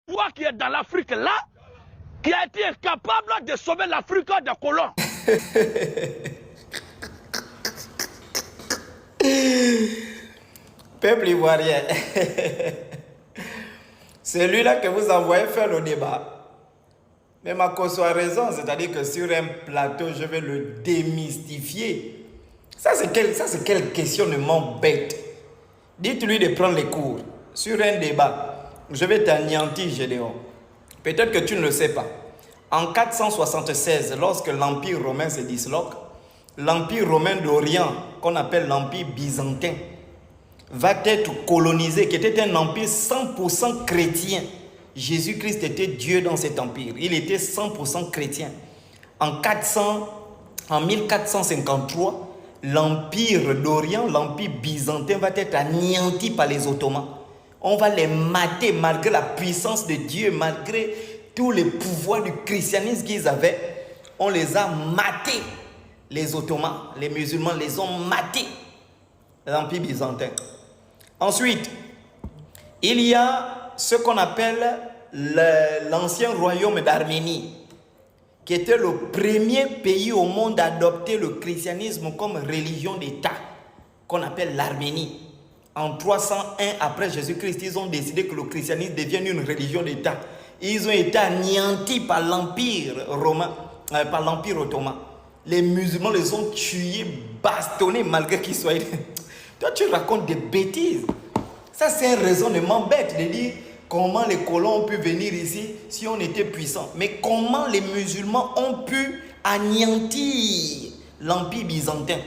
Toi qui es dans l'Afrique là, qui a été incapable de sauver l'Afrique des colons. Peuple ivoirien, c'est lui-là que vous envoyez faire le débat. Mais Makosso a raison, c'est-à-dire que sur un plateau, je vais le démystifier. Ça, c'est quel questionnement bête. Dites-lui de prendre les cours sur un débat. Je vais t'anéantir, Gédéon. Peut-être que tu ne le sais pas. En 476, lorsque l'Empire romain se disloque, l'Empire romain d'Orient, qu'on appelle l'Empire byzantin, va être colonisé, qui était un empire 100% chrétien. Jésus-Christ était Dieu dans cet empire. Il était 100% chrétien. En 1453, l'Empire d'Orient, l'Empire byzantin va être anéanti par les Ottomans. On va les mater malgré la puissance de Dieu, malgré tous les pouvoirs du christianisme qu'ils avaient. On les a matés. Les Ottomans, les musulmans les ont matés. L'Empire byzantin. Ensuite, il y a ce qu'on appelle l'ancien royaume d'Arménie, qui était le premier pays au monde à adopter le christianisme comme religion d'État, qu'on appelle l'Arménie. En 301 après Jésus-Christ, ils ont décidé que le christianisme devienne une religion d'État. Ils ont été anéantis par l'Empire romain, par l'Empire ottoman. Les musulmans les ont tués, bastonnés malgré qu'ils soient... Toi, tu racontes des bêtises. Ça, c'est un raisonnement bête de dire comment les colons ont pu venir ici si on était puissant. Mais comment les musulmans ont pu anéantir l'Empire byzantin?